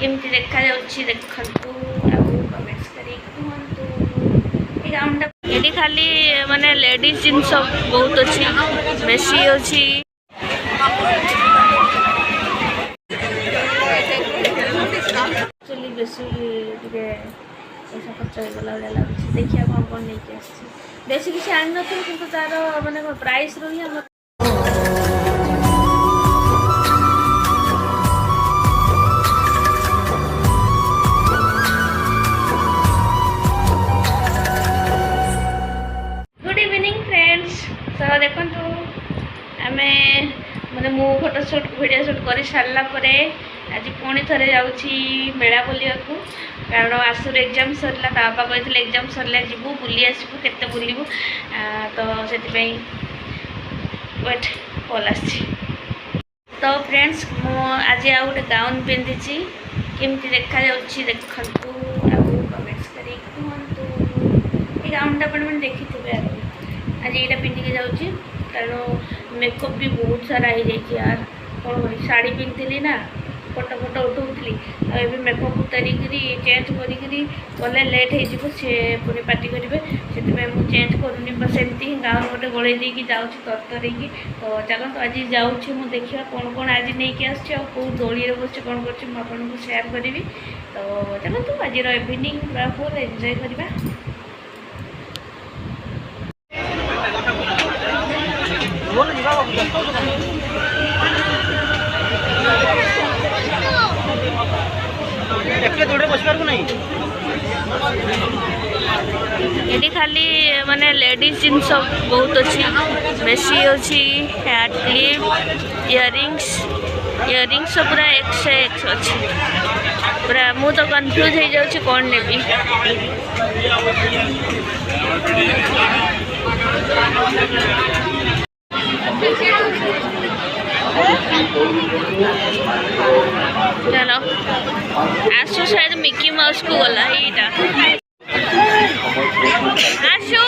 केमती देखा देखु कमेंट्स करी कहतु गाउनटा ये खाली माने लेडीज जिनस बहुत अच्छी बेसी अच्छी एक्चुअली बेसी पैसा खर्च हो गला भाई लगे देखिए कौन कौन नहीं बेसी किसी आनी ना कि तार माने प्राइस रही तो देखु आम मैंने मु फोटो शूट वीडियो शूट कर सारा आज पुणी थे जाऊँगी मेला बुलिया कारण आसुर एग्जाम सरला बापा कहते एग्जाम सरला जीवु बुली आसबू केते बुलबू तो से वेट कॉल आसी तो फ्रेंड्स मु आज आ गोटे गाउन पिंधि केमती देखा देखु कमेंट्स करी कहतु गाउनटा मैंने देखी थे आज यहाँ पिंधिकी जाऊँगी कारण मेकअप भी बहुत सारा हो जाए यार कौन करी शाढ़ी पिंधि ना फोटो फोटो उठाऊली अभी मेकअप उतारिक चेंज करें लेट हो पुणी पार्टी करेंगे से मुझे चेंज करूनी बस एमती ही गाउन गोटे गड़े देकी जाऊँगी तरतर तो चलते आज जाऊँगी देखा कौन कौन आज नहीं आसो दोली बस कौन कर सेयार करी तो चलते आज इवनिंग पूरा फुल एंजॉय करवा ये खाली माने लेडीज जिनस बहुत अच्छी बेसी अच्छी हेयर क्लिप इयरिंग्स पूरा 1 से 1 अच्छी पूरा मु तो कन्फ्यूज हो जाऊँ कौन नेबी चलो आसु शायद मिकी माउस को गला यहाँ आसु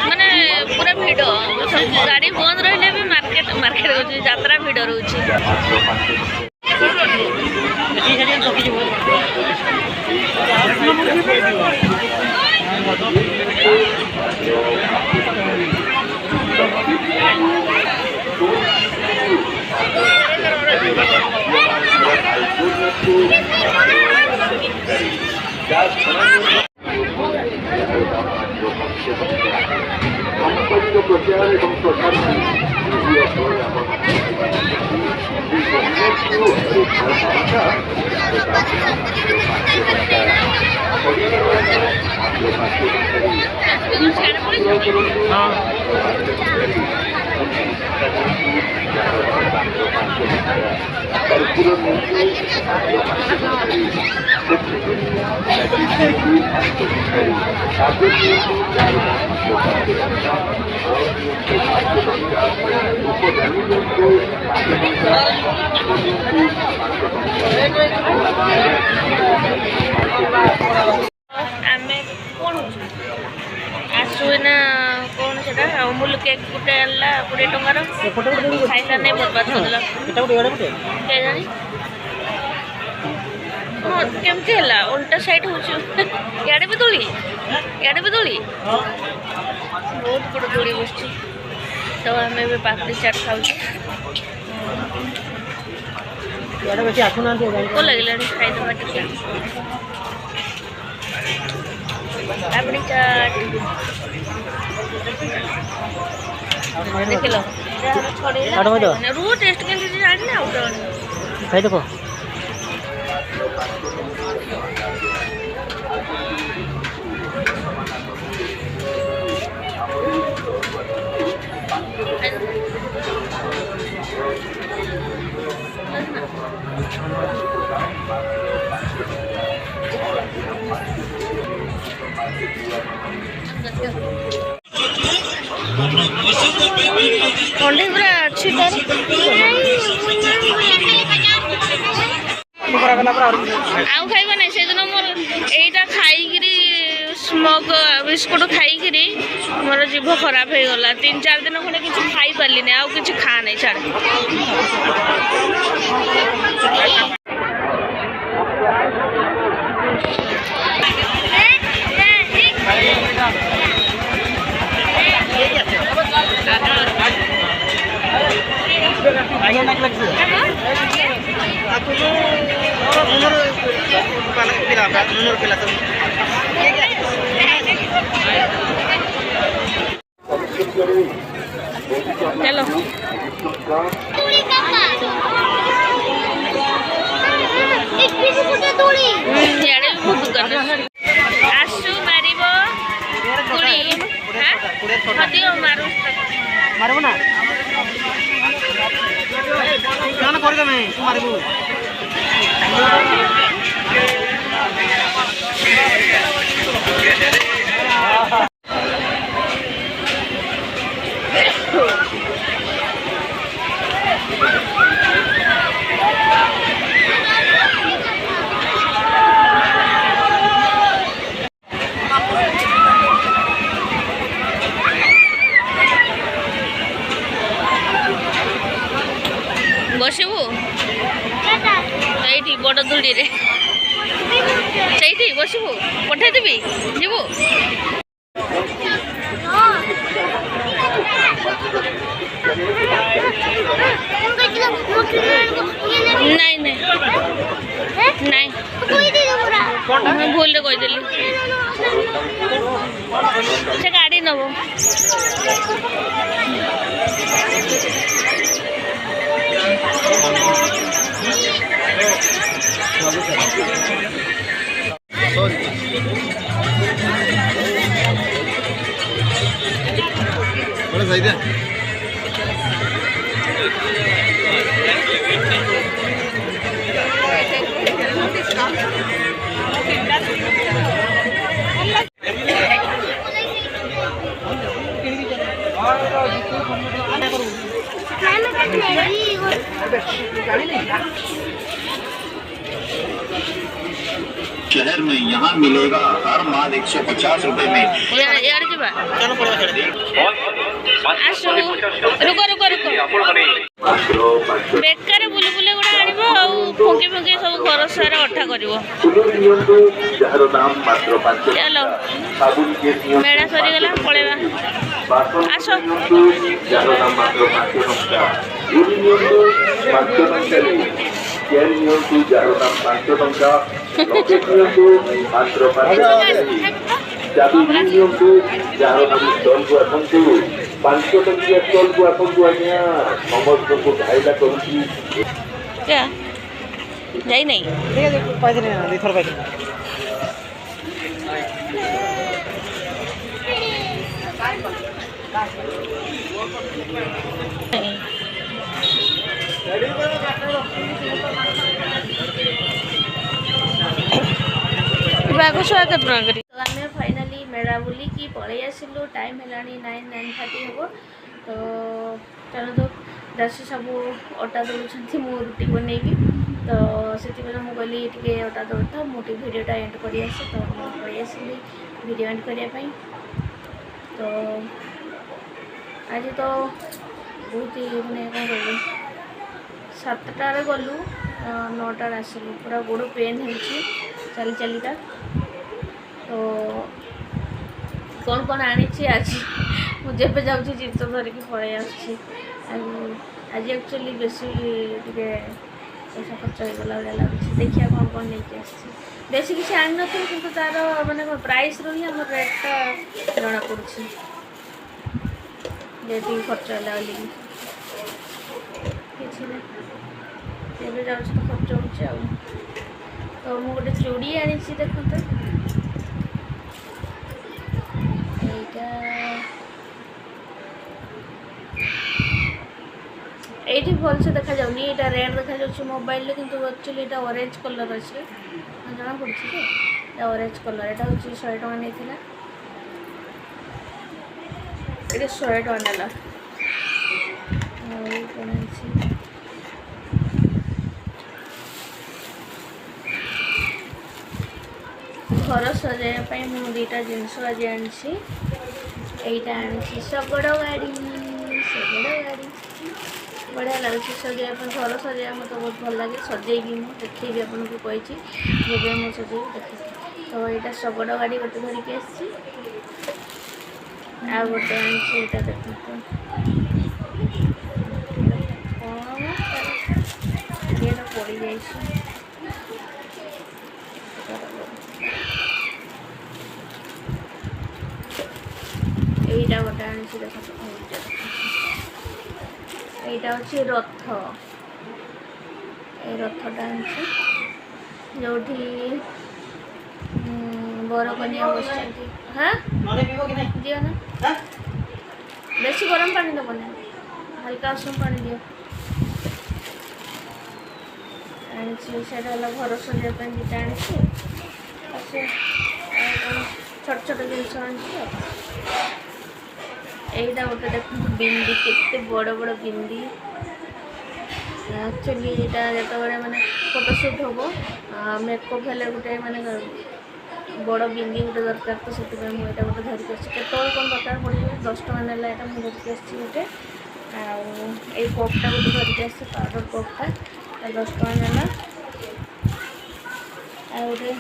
माने पूरा भिड़ गाड़ी बंद रही भी मार्केट रोचे यात्रा भिड़ रोचे आसुना कौन से अमूल केक गोटे आनला 20 टंकार खाइला नहीं बर्बाद कर जानी हाँ केमती है उल्टा साइड हो इे भी दोली बहुत बड़ दोली बस तो आम पापड़ी चाट खाऊ लगे खाईदे पापड़ी चाट देख लो रू टेस्ट के जानी ना खाई देख आउ खाइब ना से दिन मोर एटा खाइकरी स्मग बिस्कुट खाइकरी मोर जीभ खराब हो गला 3-4 दिन खंडे किसी खाई पार्ली आउ किसी खा नहीं छाड़ चलो आसु मारिब गुड़ी मारू मारबो ना ना कर दे मैं मारबो बसबू ये बड़ दूड़ी रे से बसबू पठेदेवी जीवु नहीं नहीं नहीं भूल कहीदेली से गाड़ी नब शहर में यहाँ मिलेगा हर माल 150 रुपए में। रुको रुको रुको बेकार बुले बुले गुड़ा आनिब फुंकी फुंकी सब घर सारा अठा कर चलो मेला सरीगला पलैबा आस क्या जाई नहीं स्वागत तो आम फाइनाली मेला बुलिकी पलि आसिलु टाइम है 9:30 हम तो चलो तो दासी सब अटा दौरान मु रुटी बनैबी तो से मुझे टे अटा दौड़ था मुझे भिडटा एंड कर तो पलि आसिली भिडियो एंड करने तो आज तो बहुत मैंने कौन कह 7टार गलु 9टार आसलु पूरा गोड़ पेन हो चली चलिका तो कौन कौन आनी आज मुझे जाऊँ जिस धरिकी पलि आज एक्चुअली बेसी टे पैसा खर्च हो गला भाया लगे देखिए कौन कौन नहीं बेसी किसी आनी नी कि तार मानने प्राइस रू ही आम रेटा जना पड़ी जी खर्च है किसी जाऊँ तो खर्च हो तो मुझे गोटे चूड़ी आनी देखते ये भल से देखा जाऊनी यहाँ रेड देखा जाऊँ मोबाइल किंतु एक्चुअली यहाँ ऑरेंज कलर अच्छे जना पड़ी ऑरेंज कलर यहाँ हूँ 100 टका नहीं ये 100 टका नेला घर सजाइवाई मुझे दुईटा जिनस आज आनी यहीटा आनी शगड़ गाड़ी बढ़िया लगे सजाइवा घर सजाइवा मत बहुत भल लगे सजेगी मुझे देखी आपको कही जब मुझे सजे देखे तो यहाँ शगड़ गाड़ी गोटे धरिकी आसी आ गोटे आनी देखो कौन पड़ जाए यहीटा गोटे आनी देख এইটা হচ্ছে রথ এই রথটা আনছি যেটি বড় কনিয়া বসছেন হ্যাঁ দিও না বেশি গরম পানি দেব না হালকা উষুম পানি দিও আনছি সেটা হলো ঘর সজাইবা ପାଇଁ যেটা আনছি আছে ছোট ছোট জিনিস আনছি এইটা গোটে দেখুন বিন্দি কেতে বড় বড় বিন্দি एक्चुअली यहाँ जो मैंने फोटोशूट हम मेकअप हेल्ले गोटे मैंने बड़ बिंदी गोटे दरकार तो से मुझे गोटे धरिक आते कौन दरकार पड़े 10 टका ना यहाँ मुझे धरिक आसी गोटे आई कपटा गोटे धरिक आसी पाउडर कपटा 10 टका ना गोटे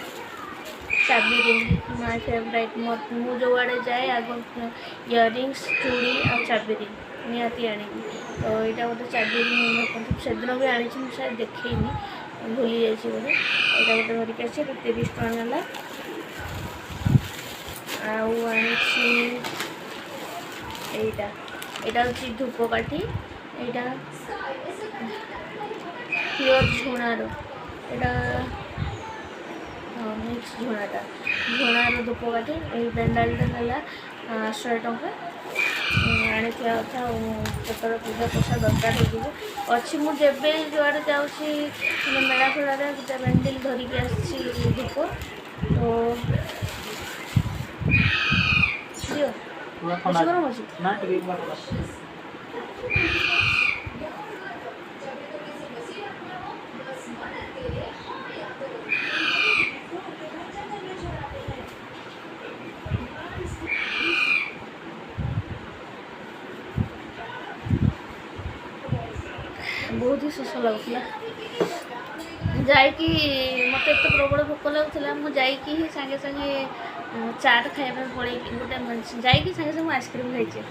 चाबी रिंग माय फेवरेट मुझे जो आड़े जाए आग इयरिंग्स चूड़ी आ चाबी रिंग निहाती आनी तो यहाँ गोटे चाबी रिंग से दिन भी आनी शायद देखनी भूली जाइए बोले यहाँ गोटे धरिक आसी 30 टका ना आईटा यहाँ हूँ धूपकाठी यहाँ प्योर झुणार यहाँ मिक्स झुणाटा झुणार धूपकाठी यही पेंडालटा ना 100 टଙ୍କା आनी था केतर पूजा पोषा दरकार हो अच्छी मुझे जुआड़े जाऊँगी मेला फेला गोटे पेंडिल धरिकी आसी धूप तो गरम अच्छी बहुत ही शोष लगुला जाकि मत एत प्रबल भोक लगुला मुझे सागे सागे चाट खाया पड़े गोटे जाकि सागे सागे आइसक्रीम खाई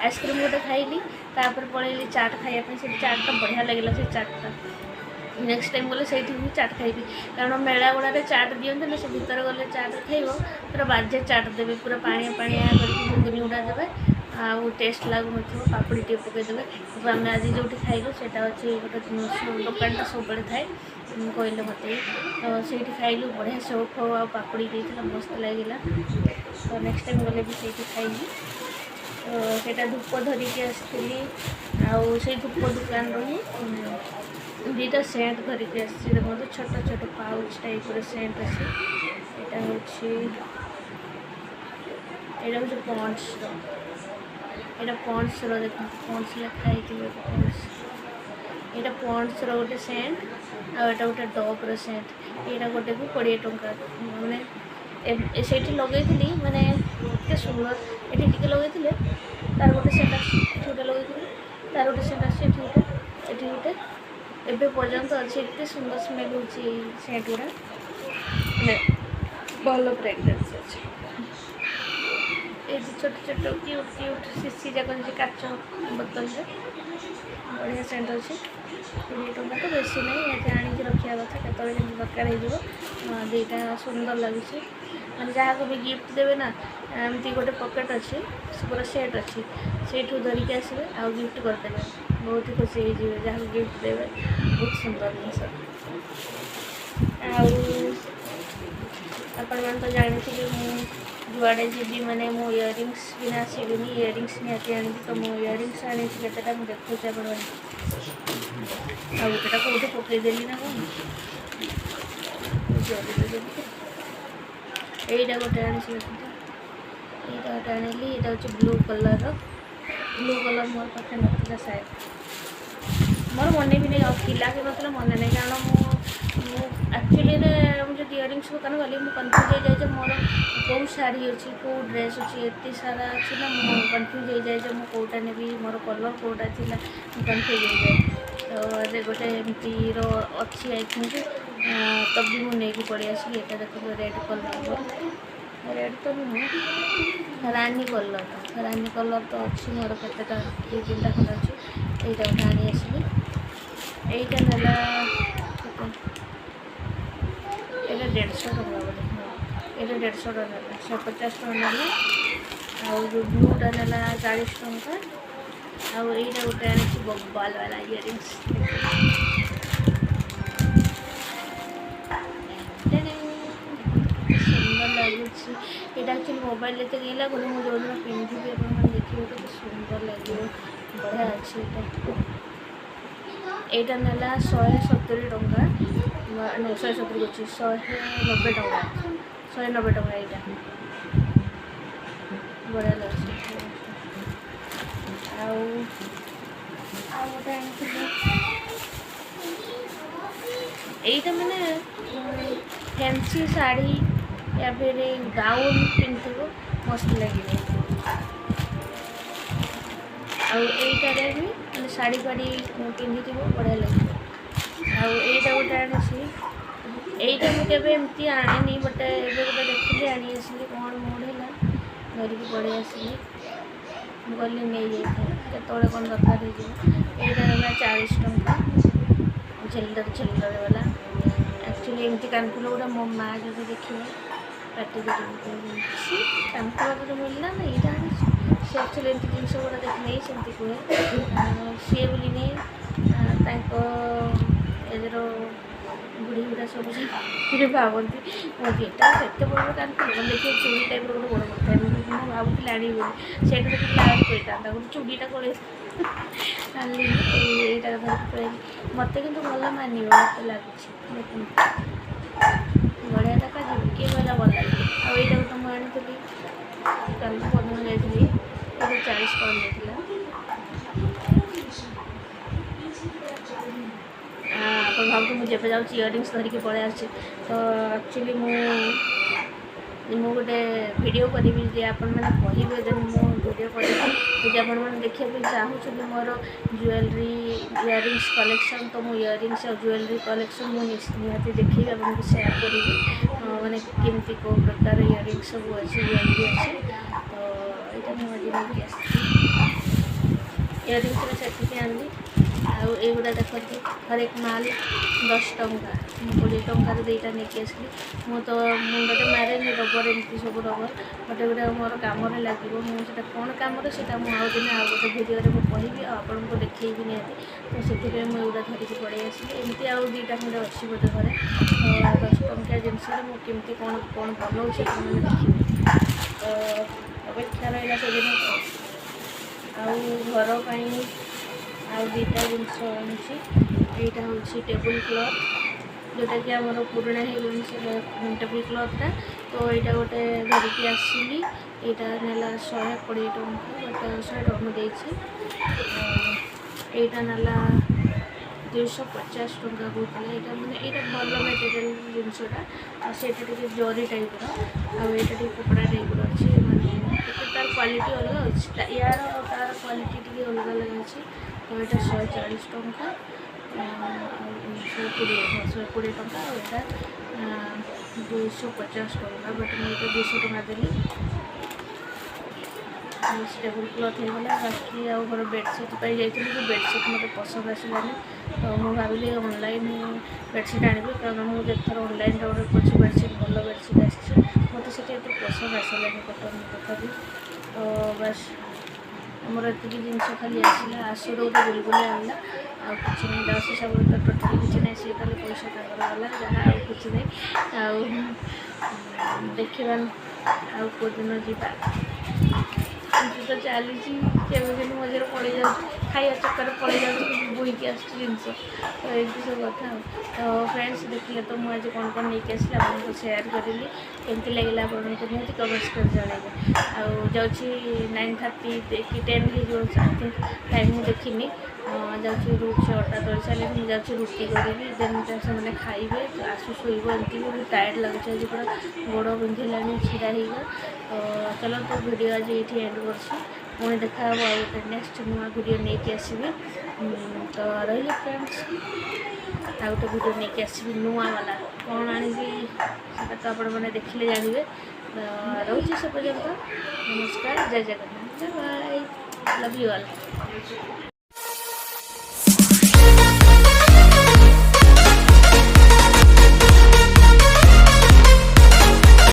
आइसक्रीम गोटे खाइली तापर पड़ेली चाट खाया से चाटा बढ़िया लगे से चाटा नेक्स्ट टाइम गले से चाट खाइबी कारण मेला गुड़े चाट दिखते ना से भीतर गले चाट खाइब पूरा बाजे चाट देवे पूरा पानिया पानिया घुगुनी गुड़ा देवे आउ टेस्ट लगुन पापड़ी टे पकईदे तो आम आज जो खाइलु से अच्छे गोटे दुकानटा सब थाए कहले मत तो से खाइलु बढ़िया सेव फव आ पापड़ी देता मस्त लगे तो नेक्स्ट टाइम गले भी से खाइली तो सेटा धूप धरिकी आसती आउ से धूप दुकान रही दुईटा सेंट धरिकी आसी देखो छोट छोट पाउच टाइप सेंट आसी यहाँ हूँ पॉन्ड्स यहाँ पॉन्ड्स देख पॉन्ड्स लिखाई पॉन्ड्स यहाँ पॉन्ड्स गोटे सेंट आटा गोटे डब्र सेंट यहाँ गोटे को 20 टଙ୍କା मैंने से लगे मैंने एत सुंदर ये लगे तार गोटे सेंट आटे लगे तार गोटे सेंट आटे गोटे एवं पर्यंत अच्छे एत सुंदर स्मेल हो सेंट गुड़ा मैंने भल फ्रेग्रेन्स अच्छे ये छोट छोट क्यूट क्यूट सीसी जाक काच बोतल से बढ़िया सेंट अच्छे 20 टଙ୍କା तो बेसी नहीं ये आणिक रखा कथा केत दरकार हो दुईटा सुंदर लगे मैंने जहाँ को भी गिफ्ट देवे ना एमती गोटे पकेट अच्छी पूरा सेट अच्छी से धरिकी आसवे आ गिफ्ट करदे बहुत ही खुशी हो जहाँ को गिफ्ट देवे बहुत सुंदर जिनस आपण मैंने तो जानते जुआड़े जी मैंने मो इयरिंग्स बिना आसबी इयरिंग्स निहाती आनी तो मो इयरिंग्स आनी केतेटा मुझे देखुचे आप गोटेटा कौटे पकईदेली ना कौन यहीटा गोटे आनी यहाँ गोटे आनिली यहाँ हूँ ब्लू कलर मोर पाखे ना शायद मोर मन भी नहीं किला के मतलब मन नहीं कारण एक्चुअली ମୁଁ ଯଦି ଇୟରିଙ୍ଗସ୍ ଦୋକାନ ଗଲି ମୁଁ କନଫ୍ୟୁଜ୍ ହେଇଯାଏ ଯେ ମୋର କେଉଁ ଶାଢ଼ୀ ଅଛି କେଉଁ ଡ୍ରେସ୍ ଅଛି ଏତେ ସାରା ଅଛି ନା ମୁଁ କନଫ୍ୟୁଜ୍ ହେଇଯାଏ ଯେ ମୁଁ କେଉଁଟା ନେବି ମୋର କଲର୍ କେଉଁଟା ଥିଲା ମୁଁ କନଫ୍ୟୁଜ୍ ହେଇଯାଏ। ତ ଗୋଟେ ଏମିତିର ଅଛି ଆଇ ଥିଙ୍କ ତ ବି ମୁଁ ନେଇକି ପଳେଇ ଆସିଲି। ଏଇଟା ଦେଖନ୍ତୁ ରେଡ଼୍ କଲର୍ ରେଡ଼୍ ତ ନୁହଁ ରାନୀ କଲର୍ ତ ଅଛି ମୋର କେତେଟା 2-3ଟା ଖଣ୍ଡେ ଅଛି। ଏଇଟା ଗୋଟେ ଆଣି ଆସିଲି। এইটা নেলা এটা 150 ଟଙ୍କା ବୋଧେ এটা 150 ଟଙ୍କା ନେଲା 150 ଟଙ୍କା ନେଲା। ଆଉ ଯେଉଁ ବ୍ଲୁଟା ନେଲା 40 ଟଙ୍କା। ଆଉ ଏଇଟା ଗୋଟେ ଆଣିଛି ବବାଲ୍ ବାଲା ଇୟରିଙ୍ଗସ୍ ସୁନ୍ଦର ଲାଗୁଛି। ଏଇଟା ଆକ୍ଚୁଆଲି ମୋବାଇଲରେ ଏତେ ଇଏ ଲାଗୁନି ମୁଁ ଯେଉଁଦିନ ପିନ୍ଧିବି ଆପଣମାନେ ଦେଖିବେ କେତେ ସୁନ୍ଦର ଲାଗିବ ବଢ଼ିଆ ଅଛି ଏଇଟା। এইটা নেলা 170 ଟଙ୍କା 170 ଅଛି 190 ଟଙ୍କା 190 ଟଙ୍କା এইটা ବଢ଼ିଆ ଲାଗୁଛି। ଆଉ ଗୋଟେ ଆଣିଥିଲି এইটা ମାନେ ଫ୍ୟାନ୍ସି ଶାଢ଼ୀ या फिर गाउन पिंधिब मस्त लगे। आईटारे भी मैंने शाढ़ी फाड़ी पिंधि बढ़िया लगे। आईटा गोटे आनी यहीटा मुझे एमती आनी बट एवं गोटे देखिली आनी आसली कौन मूड है धरिक पड़े आसली गली नहीं जाए केतने कौन दरकार हो। यहाँ 40 टंका झिलदर वाला एक्चुअली एमती कानफुल गुड़ा मो माँ जो देखिए पार्टी कानफुल जो मिलला ना यहाँ सी एक्चुअली एमती जिन गुड़ा देखने सेमती कहे सी बोली नहीं एजर बुढ़ी गुड़ा सब भावती मोटा से बड़ कानफुल देखिए चूड़ी टाइप गोटे बड़ बड़ था मुझे भावुली आनी से देखिए गोटे चूड़ीटा कोड़े यहाँ धरिक मत कि भल मान मत लगुच बढ़िया देखा किए कहला भल लगे। आईटा गोटे मुझे आनी कल पदम जाइए 40 टका आप भावतु मुझे जाऊँ इयरिंग्स धरिकी पलि आसी। तो एक्चुअली मु गोटे वीडियो करी जे आपण मैंने कहे देन मु वीडियो करी यदि आपण मैंने देखा चाहूँ मोर ज्वेलरी इयरिंग्स कलेक्शन तो मु इयरिंग्स और ज्वेलरी कलेक्शन मुझे देखी आपको सेयार करी मैंने केमती कौ प्रकार इयरिंग्स सब अच्छी ज्वेलरी अच्छी। तो यहाँ मुझे इयरिंग्स से आनी आईगुड़ा देखते हर एक माल 10 टंका 20 टंकार दुईटा नहीं आसली मु तो मुंडे मारे रबर एमती सब रबर बट एगुड़ा मोर कम लगे मुझे कौन कम से आउ दिन आउ गोटे भिडियो मुझे कहि आपन को देखी निहती। तो से मुझे धरिकी पड़े आसली एमती आउ 2टा खंडे अच्छी बोधे घरे 10 टंकिया जिनस मुझे कौन कौन बनाऊँ देखिए। तो अपेक्षा रहा से दिन घर आउ 2टा जिनस आनी यहाँ हूँ टेबुल क्लथ जोटा कि आम पुराणा हो टेबुल क्लथटा। तो यहाँ गोटे धरिकी आसली यहाँ नेला 120 टंका बट 100 टका मुझे यहाँ नाला 250 टंका कहते हैं। यहाँ मैंने यहाँ भल मेटेरियल जिनसटा से जरी टाइप आईटा कपड़ा टाइप अच्छे मैंने तार क्वालिटी अलग अच्छी यार तार क्वालिटी टी अलग अलग अच्छी। तो यहाँ 140 टंका 120 टंका यहाँ 250 टंका बट मुझे 200 टंका देली। टेबुल क्लथ होगा बाकी आउ घर बेडसीट पर जाइए कि बेडसीट मत पसंद आसलानी। तो मुझे भाविली ऑनलाइन बेडसीट आनी कारण मुझे थर ऑनलाइन गोटे कुछ बेडसीट भल बेडसीट आसी मत से पसंद आसलानी कटन तथापि। तो बस मोर एति जिनस खाली आसला आसो गोटे बुलबुल आना आउ कि नहीं दस सब तो टोटाल किसी ना सी खाली पैसा गला जहाँ आउ कि नहीं आउ देखा आउ कौ दिन जा तो चली। ଦେଖିବାକୁ କିନ୍ତୁ ମଝିରେ ପଳେଇ ଯାଉଛି ଖାଇବା ଚକ୍କରରେ ପଳେଇ ଯାଉଛି ବୋହିକି ଆସୁଛି ଜିନିଷ ତ ଏମିତି ସବୁ କଥା ଆଉ ତ ଫ୍ରେଣ୍ଡସ୍ ଦେଖିଲେ ତ ମୁଁ ଆଜି କ'ଣ କ'ଣ ନେଇକି ଆସିଲି ଆପଣଙ୍କୁ ସେୟାର କରିଲି କେମିତି ଲାଗିଲା ଆପଣଙ୍କୁ ନିହାତି କମେଣ୍ଟସ୍ କରି ଜଣାଇବେ ଆଉ ଯାଉଛି 9:30 କି 10 ହେଇଯିବ ଆଇ ଥିଙ୍କ ଟାଇମ୍ ମୁଁ ଦେଖିନି ଯାଉଛି ରୁଟି ଅଟା ଦଳି ସାରିଲେ ମୁଁ ଯାଉଛି ରୁଟି କରିବି ଦେନ୍ ସେମାନେ ଖାଇବେ ଆସୁ ଶୋଇବ ଏମିତି ବି ବହୁତ ଟାୟାର୍ଡ଼ ଲାଗୁଛି ଆଜି ପୁରା ଗୋଡ଼ ବିନ୍ଧିଲାଣି ଛିଡ଼ା ହେଇଗଲା ଚାଲନ୍ତୁ ଭିଡ଼ିଓ ଆଜି ଏଇଠି ଏଣ୍ଡ କରୁଛି ପୁଣି ଦେଖା ହେବ ଆଉ ଗୋଟେ ନେକ୍ସଟ ନୂଆ ଭିଡ଼ିଓ ନେଇକି ଆସିବି ତ ରହିଲେ ଫ୍ରେଣ୍ଡସ୍ ଆଉ ଗୋଟେ ଭିଡ଼ିଓ ନେଇକି ଆସିବି ନୂଆ ବାଲା କ'ଣ ଆଣିବି ସେଟା ତ ଆପଣମାନେ ଦେଖିଲେ ଜାଣିବେ ରହୁଛି ସେ ପର୍ଯ୍ୟନ୍ତ ନମସ୍କାର ଜୟ Jagannath bye love you all.